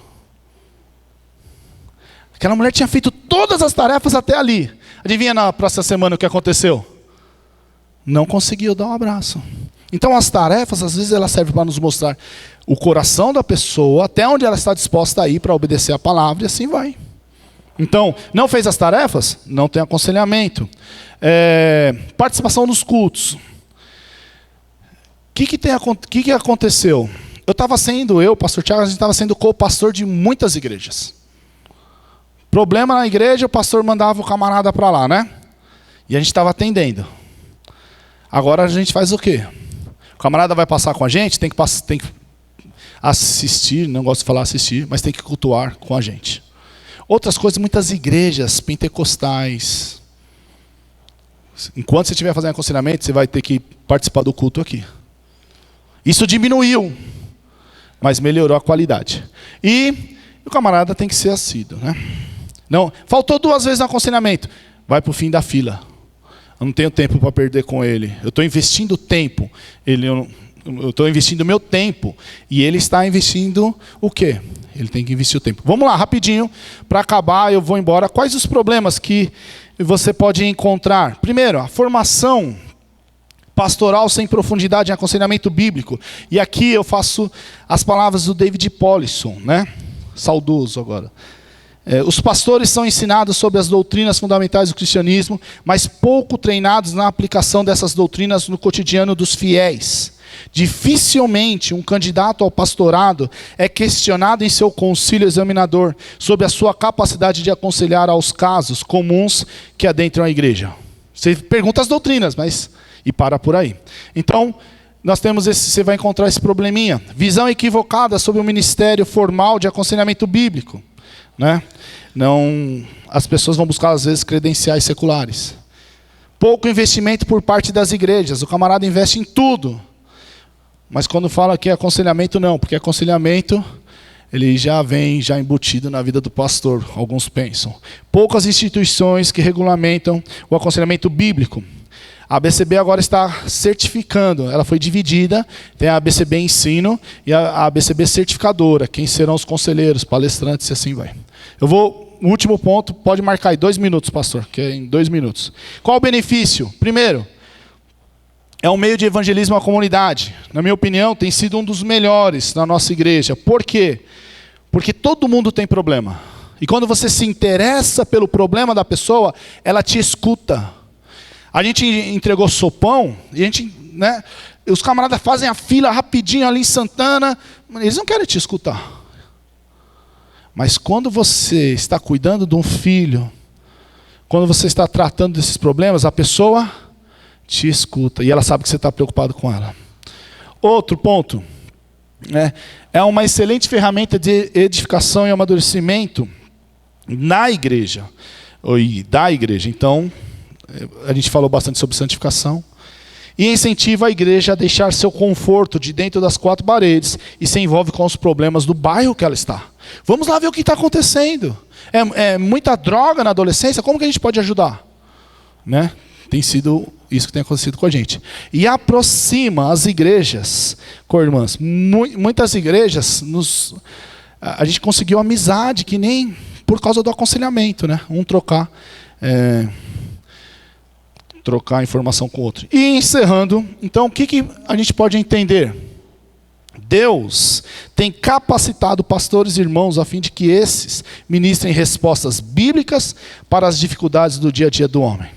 Aquela mulher tinha feito todas as tarefas até ali. Adivinha na próxima semana o que aconteceu? Não conseguiu dar um abraço. Então as tarefas, às vezes, elas servem para nos mostrar o coração da pessoa, até onde ela está disposta a ir para obedecer a palavra, e assim vai. Então, não fez as tarefas? Não tem aconselhamento. Participação nos cultos. O que aconteceu? Eu, pastor Tiago, a gente estava sendo co-pastor de muitas igrejas. Problema na igreja, o pastor mandava o camarada para lá, né? E a gente estava atendendo. Agora a gente faz o quê? O camarada vai passar com a gente, tem que assistir, não gosto de falar assistir, mas tem que cultuar com a gente. Outras coisas, muitas igrejas pentecostais. Enquanto você estiver fazendo aconselhamento, você vai ter que participar do culto aqui. Isso diminuiu, mas melhorou a qualidade. E o camarada tem que ser assíduo, né? Não, faltou 2 vezes no aconselhamento. Vai para o fim da fila. Eu não tenho tempo para perder com ele. Eu estou investindo tempo. Eu estou investindo meu tempo. E ele está investindo o quê? Ele tem que investir o tempo. Vamos lá, rapidinho. Para acabar, eu vou embora. Quais os problemas que você pode encontrar? Primeiro, a formação pastoral sem profundidade em aconselhamento bíblico. E aqui eu faço as palavras do David Powlison, né? Saudoso agora. Os pastores são ensinados sobre as doutrinas fundamentais do cristianismo, mas pouco treinados na aplicação dessas doutrinas no cotidiano dos fiéis. Dificilmente um candidato ao pastorado é questionado em seu concílio examinador sobre a sua capacidade de aconselhar aos casos comuns que adentram a igreja. Você pergunta as doutrinas, mas e para por aí. Então, nós temos você vai encontrar esse probleminha. Visão equivocada sobre o ministério formal de aconselhamento bíblico, né? Não, as pessoas vão buscar às vezes credenciais seculares. Pouco investimento por parte das igrejas. O camarada investe em tudo. Mas quando fala que é aconselhamento, não, porque aconselhamento ele já vem embutido na vida do pastor, alguns pensam. Poucas instituições que regulamentam o aconselhamento bíblico. A ABCB agora está certificando, ela foi dividida, tem a ABCB Ensino e a ABCB Certificadora, quem serão os conselheiros, palestrantes e assim vai. O último ponto, pode marcar aí 2 minutos, pastor, que é em 2 minutos. Qual o benefício? Primeiro, é um meio de evangelismo à comunidade. Na minha opinião, tem sido um dos melhores na nossa igreja. Por quê? Porque todo mundo tem problema. E quando você se interessa pelo problema da pessoa, ela te escuta. A gente entregou sopão, e os camaradas fazem a fila rapidinho ali em Santana, eles não querem te escutar. Mas quando você está cuidando de um filho, quando você está tratando desses problemas, a pessoa te escuta, e ela sabe que você está preocupado com ela. Outro ponto, é uma excelente ferramenta de edificação e amadurecimento na igreja, e da igreja. Então, a gente falou bastante sobre santificação. E incentiva a igreja a deixar seu conforto de dentro das 4 paredes e se envolve com os problemas do bairro que ela está. Vamos lá ver o que está acontecendo. É muita droga na adolescência, como que a gente pode ajudar? Né? Tem sido isso que tem acontecido com a gente. E aproxima as igrejas, co-irmãs. Muitas igrejas, a gente conseguiu amizade, que nem por causa do aconselhamento, né? Trocar informação com o outro. E encerrando, então, o que a gente pode entender? Deus tem capacitado pastores e irmãos a fim de que esses ministrem respostas bíblicas para as dificuldades do dia a dia do homem.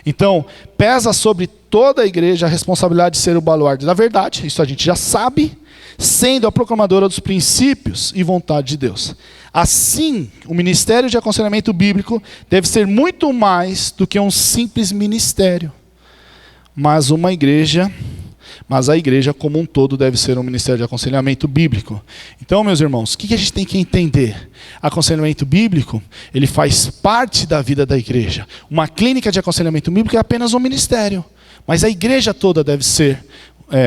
Então, pesa sobre toda a igreja a responsabilidade de ser o baluarte da verdade, isso a gente já sabe, sendo a proclamadora dos princípios e vontade de Deus. Assim, o ministério de aconselhamento bíblico deve ser muito mais do que um simples ministério. Mas a igreja como um todo deve ser um ministério de aconselhamento bíblico. Então, meus irmãos, o que a gente tem que entender? Aconselhamento bíblico, ele faz parte da vida da igreja. Uma clínica de aconselhamento bíblico é apenas um ministério. Mas a igreja toda deve ser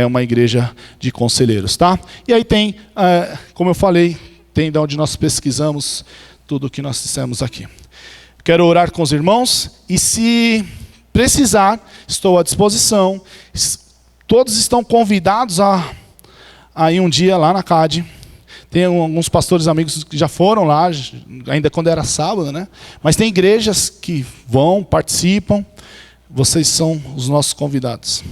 uma igreja de conselheiros, tá? E aí tem, como eu falei, tem de onde nós pesquisamos tudo o que nós dissemos aqui. Quero orar com os irmãos e, se precisar, estou à disposição. Todos estão convidados a ir um dia lá na CAD. Tem alguns pastores amigos que já foram lá, ainda quando era sábado, né? Mas tem igrejas que vão, participam. Vocês são os nossos convidados.